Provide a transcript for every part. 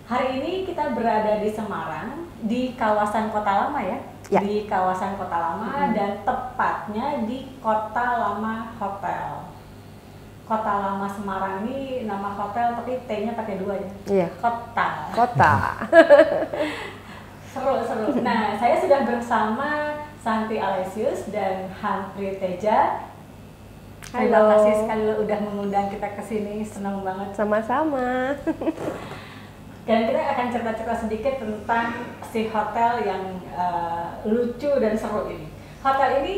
Hari ini kita berada di Semarang, di kawasan Kota Lama ya? Ya. Di kawasan Kota Lama dan tepatnya di Kota Lama Hotel. Kota Lama Semarang ini nama hotel tapi T-nya pakai 2 ya? Iya. Kota. Kota. Seru. Nah, saya sudah bersama Santi Alesius dan Hantri Teja. Terima Halo. kasih sekali lo udah mengundang kita ke sini, senang banget. Sama-sama. Dan kita akan cerita-cerita sedikit tentang si hotel yang lucu dan seru ini. Hotel ini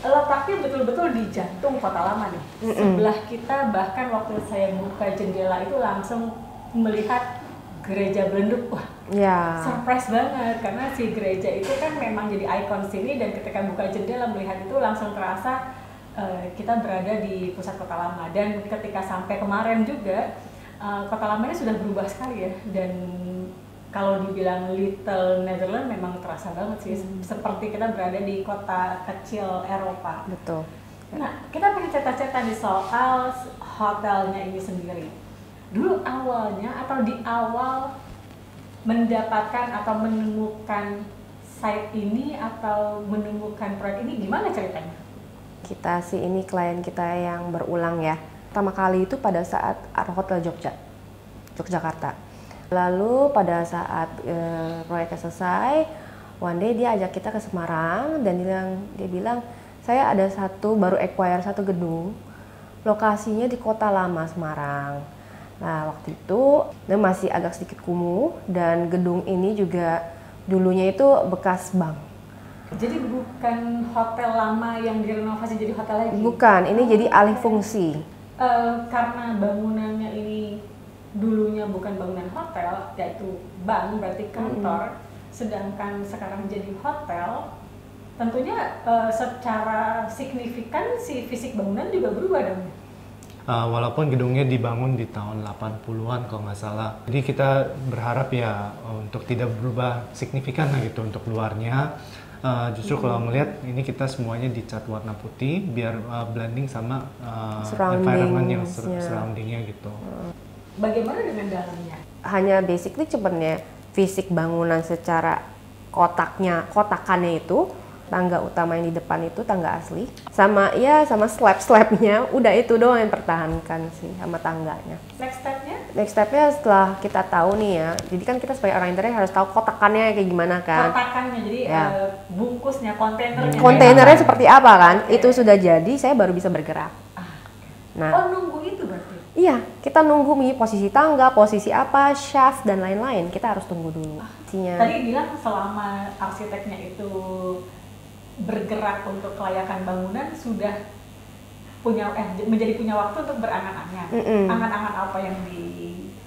letaknya betul-betul di jantung Kota Lama nih. Sebelah kita, bahkan waktu saya buka jendela itu langsung melihat gereja Belenduk. Wah, Ya. surprise banget karena si gereja itu kan memang jadi ikon sini, dan ketika buka jendela melihat itu langsung terasa kita berada di pusat Kota Lama. Dan ketika sampai kemarin juga Kota Lama ini sudah berubah sekali ya, dan kalau dibilang Little Netherlands memang terasa banget sih, seperti kita berada di kota kecil Eropa. Betul. Nah, kita pengen cerita-cerita di soal hotelnya ini sendiri. Dulu awalnya atau di awal mendapatkan atau menemukan site ini atau menemukan proyek ini gimana ceritanya? Kita sih ini klien kita yang berulang ya. Pertama kali itu pada saat Hotel Yogyakarta. Lalu pada saat proyeknya selesai, one day dia ajak kita ke Semarang dan dia bilang saya ada baru acquire satu gedung, lokasinya di Kota Lama Semarang. Nah waktu itu dia masih agak sedikit kumuh dan gedung ini juga dulunya itu bekas bank. Jadi bukan hotel lama yang direnovasi jadi hotel lagi? Bukan, ini jadi alih fungsi. Karena bangunannya ini dulunya bukan bangunan hotel, yaitu bank, berarti kantor, sedangkan sekarang jadi hotel, tentunya secara signifikan si fisik bangunan juga berubah dong. Walaupun gedungnya dibangun di tahun 80-an kalau nggak salah. Jadi kita berharap ya untuk tidak berubah signifikan lah gitu untuk luarnya. Justru kalau melihat ini kita semuanya dicat warna putih biar blending sama environment yang surroundingnya gitu. Bagaimana dengan dalamnya? Hanya basically cuman fisik bangunan secara kotakannya itu, tangga utama yang di depan itu tangga asli, sama slab-slabnya, udah itu doang yang pertahankan sih sama tangganya. Next stepnya setelah kita tahu nih ya, jadi kan kita sebagai orang interior harus tahu kotakannya kayak gimana kan. Kotakannya, jadi ya. Bungkusnya, kontainernya. Kontainernya seperti apa kan? Itu sudah jadi, saya baru bisa bergerak. Nah, nunggu itu berarti? Iya, kita nunggu posisi tangga, posisi apa, shaft dan lain-lain. Kita harus tunggu dulu. Tadi bilang selama arsiteknya itu bergerak untuk kelayakan bangunan sudah menjadi punya waktu untuk berangan-angan. Angan-angan apa yang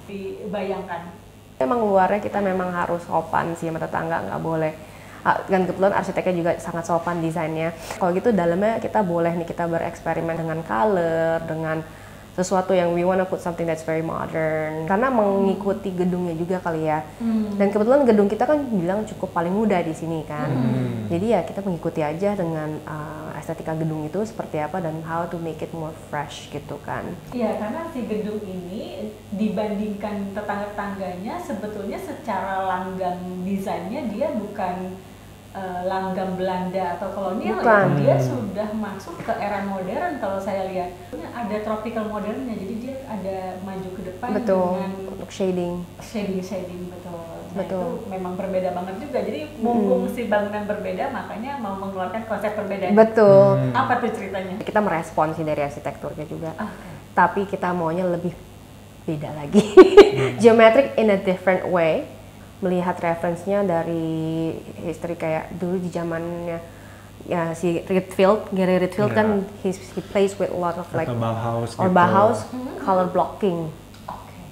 dibayangkan? Memang luarnya kita memang harus sopan sih sama tetangga, nggak boleh. Dan kebetulan arsiteknya juga sangat sopan desainnya. Kalau gitu dalamnya kita boleh nih kita bereksperimen dengan color, dengan sesuatu yang we wanna put something that's very modern. Karena mengikuti gedungnya juga kali ya. Dan kebetulan gedung kita kan bilang cukup paling muda di sini kan. Jadi ya kita mengikuti aja dengan estetika gedung itu seperti apa dan how to make it more fresh gitu kan. Iya, karena si gedung ini dibandingkan tetangga-tetangganya sebetulnya secara langgam desainnya dia bukan langgam Belanda atau kolonial ya, dia sudah masuk ke era modern kalau saya lihat. Ada tropical modernnya, jadi dia ada maju ke depan dengan untuk shading betul. Nah, itu memang berbeda banget juga. Jadi mumpung si bangunan berbeda, makanya mau mengeluarkan konsep berbeda. Betul. Apa tuh ceritanya? Kita merespon sih dari arsitekturnya juga. Tapi kita maunya lebih beda lagi. Geometric in a different way. Melihat referensinya dari history kayak dulu di zamannya ya si Gary Ritfield kan he plays with a lot of like Bauhaus color blocking,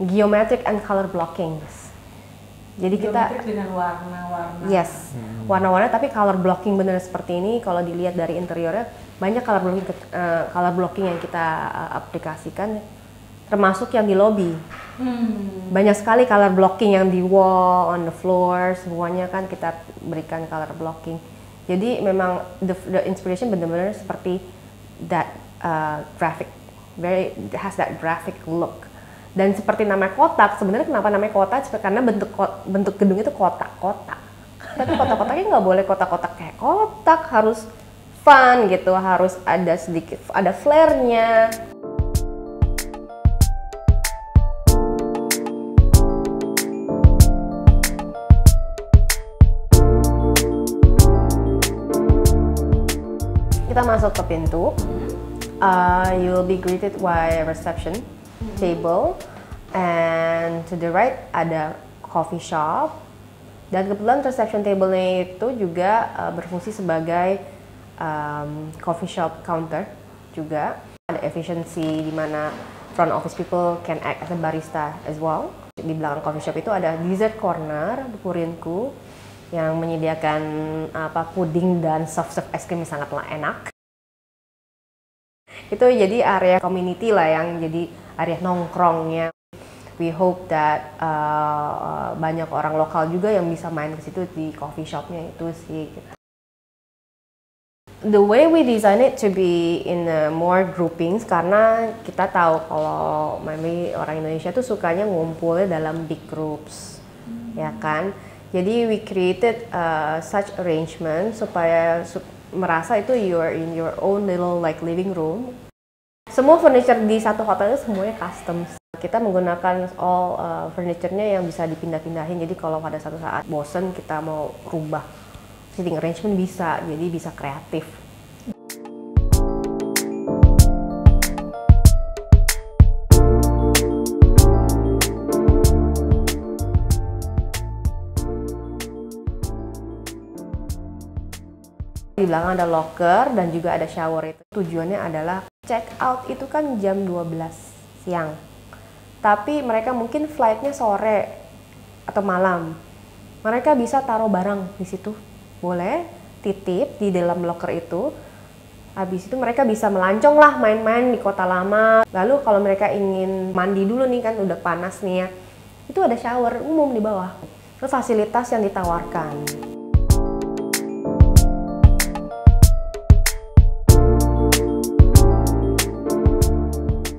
geometric and color blocking. Jadi geometric kita dengan warna-warna. Yes, warna-warna tapi color blocking bener seperti ini. Kalau dilihat dari interiornya banyak color blocking yang kita aplikasikan. Termasuk yang di lobby. Banyak sekali color blocking yang di wall, on the floor, semuanya kan kita berikan color blocking. Jadi memang the inspiration benar-benar seperti that graphic, has that graphic look. Dan seperti namanya kotak, sebenarnya kenapa namanya kotak? Karena bentuk gedung itu kotak-kotak. Tapi kotak-kotaknya nggak boleh kotak-kotak kayak kotak, harus fun gitu, harus ada sedikit, ada flair-nya. Kita masuk ke pintu, you'll be greeted by reception table, and to the right ada coffee shop. Dan kebetulan reception table-nya itu juga berfungsi sebagai coffee shop counter juga. Ada efficiency di mana front office people can act as a barista as well. Di belakang coffee shop itu ada dessert corner, Purinku, yang menyediakan puding dan soft serve es krim yang sangatlah enak. Itu jadi area community lah, yang jadi area nongkrongnya. We hope that banyak orang lokal juga yang bisa main ke situ di coffee shopnya itu sih. Gitu. The way we design it to be in more groupings, karena kita tahu kalau maybe orang Indonesia tuh sukanya ngumpulnya dalam big groups, ya kan? Jadi we created such arrangement supaya merasa itu you're in your own little like living room. Semua furniture di satu hotel itu semuanya custom. Kita menggunakan all furniture-nya yang bisa dipindah-pindahin. Jadi kalau pada satu saat bosen kita mau rubah sitting arrangement bisa, jadi bisa kreatif. Di belakang ada locker dan juga ada shower. Itu tujuannya adalah check out itu kan jam 12 siang. Tapi mereka mungkin flightnya sore atau malam. Mereka bisa taruh barang di situ. Boleh titip di dalam locker itu. Habis itu mereka bisa melancong lah, main-main di Kota Lama. Lalu kalau mereka ingin mandi dulu nih, kan udah panas nih ya, itu ada shower umum di bawah. Itu fasilitas yang ditawarkan.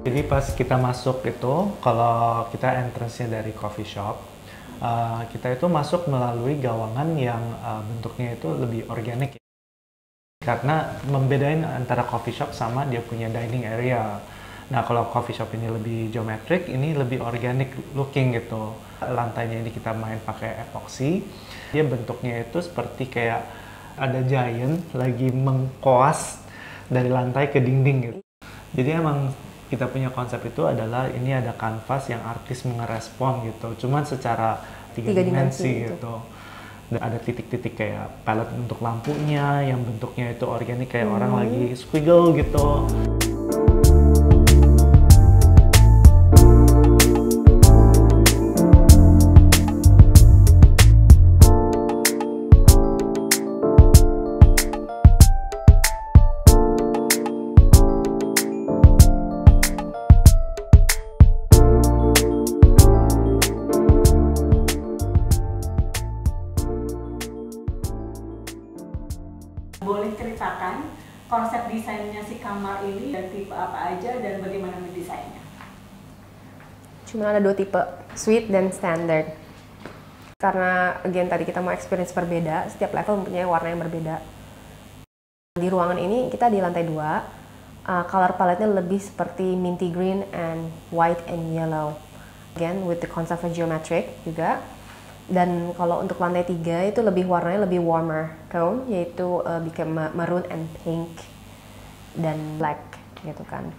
Jadi pas kita masuk itu, kalau kita entrance-nya dari coffee shop, kita itu masuk melalui gawangan yang bentuknya itu lebih organik. Karena membedain antara coffee shop sama dia punya dining area. Nah, kalau coffee shop ini lebih geometric, ini lebih organic looking gitu. Lantainya ini kita main pakai epoxy. Dia bentuknya itu seperti kayak ada giant lagi mengkoas dari lantai ke dinding gitu. Jadi emang kita punya konsep itu adalah ini ada kanvas yang artis mengerespon gitu, cuman secara tiga dimensi gitu. Dan ada titik-titik kayak palette untuk lampunya yang bentuknya itu organik kayak orang lagi squiggle gitu. Boleh ceritakan konsep desainnya si kamar ini dan tipe apa aja dan bagaimana mendesainnya? Cuma ada 2 tipe, suite dan standard. Karena again tadi kita mau experience berbeda, setiap level mempunyai warna yang berbeda. Di ruangan ini kita di lantai 2, color palette-nya lebih seperti minty green and white and yellow. Again with the concept of geometric juga. Dan kalau untuk lantai 3 itu warnanya lebih warmer tone, yaitu become maroon and pink dan black gitu kan.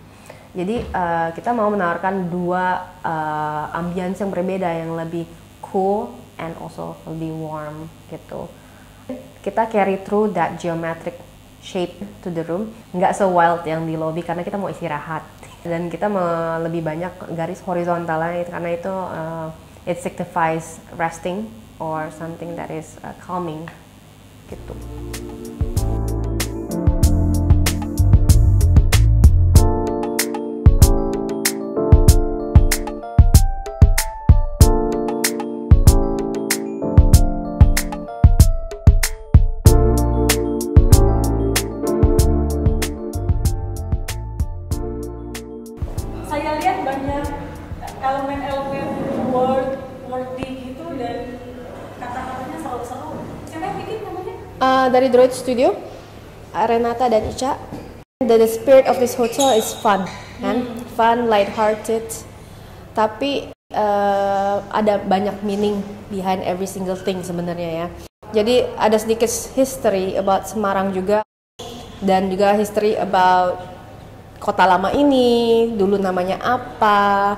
Jadi kita mau menawarkan 2 ambience yang berbeda, yang lebih cool and also lebih warm gitu. Kita carry through that geometric shape to the room, nggak se-wild yang di lobby karena kita mau istirahat. Dan kita mau lebih banyak garis horizontalnya karena itu it signifies resting or something that is calming gitu. Saya lihat banyak, kalau Dari Droid Studio, Renata dan Ica. The spirit of this hotel is fun, kan? Fun, light-hearted. Tapi ada banyak meaning behind every single thing sebenarnya ya. Jadi ada sedikit history about Semarang juga, dan juga history about kota lama ini, dulu namanya apa,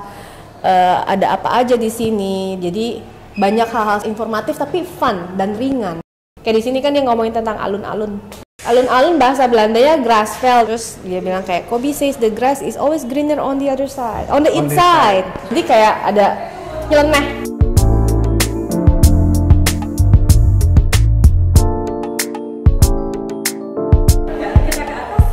ada apa aja di sini. Jadi banyak hal-hal informatif tapi fun dan ringan. Kayak di sini kan dia ngomongin tentang alun-alun. Alun-alun bahasa Belandanya Grasveld, terus dia bilang kayak Kobe says the grass is always greener on the other side, on the inside. Jadi kayak ada nyeleneh. Ya, kita ke atas.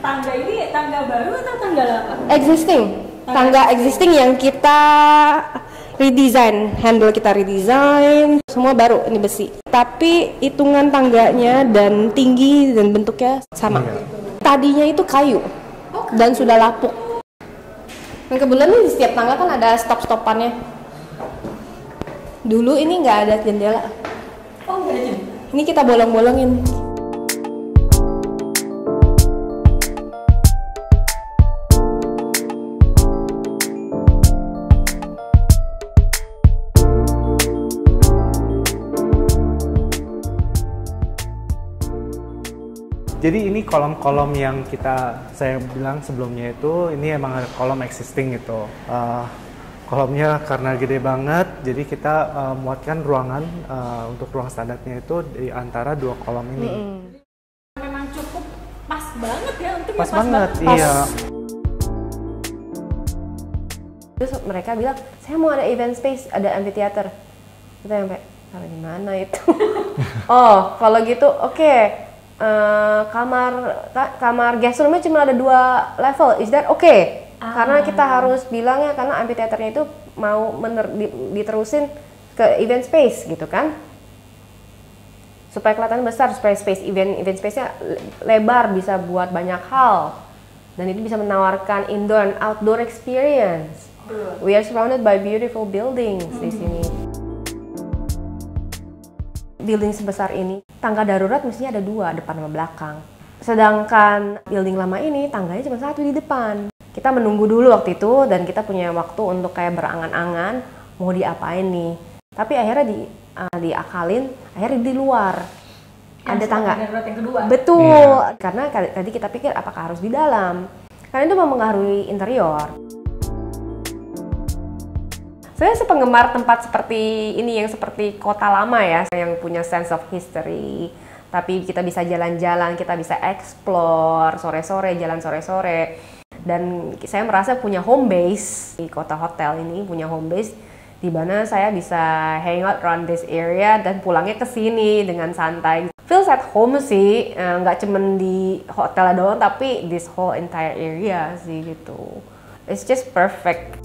Nah ini tangga baru atau tangga lama? Existing, tangga existing yang kita redesign, handle kita redesign, semua baru, ini besi. Tapi hitungan tangganya dan tinggi dan bentuknya sama. Tadinya itu kayu dan sudah lapuk. Dan kebetulan di setiap tangga kan ada stop-stopannya. Dulu ini nggak ada jendela. Oh nggak ada jendela. Ini kita bolong-bolongin. Jadi ini kolom-kolom yang saya bilang sebelumnya itu ini emang ada kolom existing gitu. Kolomnya karena gede banget, jadi kita muatkan ruangan untuk ruang standarnya itu di antara dua kolom ini. Memang cukup pas banget ya untuk Pas banget, iya. Terus mereka bilang, saya mau ada event space, ada amphitheater. Kita yang kayak, taruh di mana itu? Oh, kalau gitu, oke. Kamar guest roomnya cuma ada 2 level, is that okay? Karena kita harus bilangnya karena amphitheaternya itu mau diterusin ke event space gitu kan, supaya kelihatan besar, supaya space event space-nya lebar, bisa buat banyak hal, dan itu bisa menawarkan indoor and outdoor experience. We are surrounded by beautiful buildings di sini. Building sebesar ini, tangga darurat mestinya ada 2, depan sama belakang. Sedangkan building lama ini, tangganya cuma 1 di depan. Kita menunggu dulu waktu itu, dan kita punya waktu untuk kayak berangan-angan, mau diapain nih. Tapi akhirnya diakalin, akhirnya di luar. Ada tangga. Darurat yang kedua. Betul, karena tadi kita pikir apakah harus di dalam. Karena itu mempengaruhi interior. Saya penggemar tempat seperti ini yang seperti kota lama ya, yang punya sense of history. Tapi kita bisa jalan-jalan, kita bisa explore sore-sore, jalan sore-sore. Dan saya merasa punya home base di kota hotel ini, punya home base di mana saya bisa hang out around this area dan pulangnya ke sini dengan santai. Feels at home sih, nggak cuman di hotel doang, tapi this whole entire area sih gitu. It's just perfect.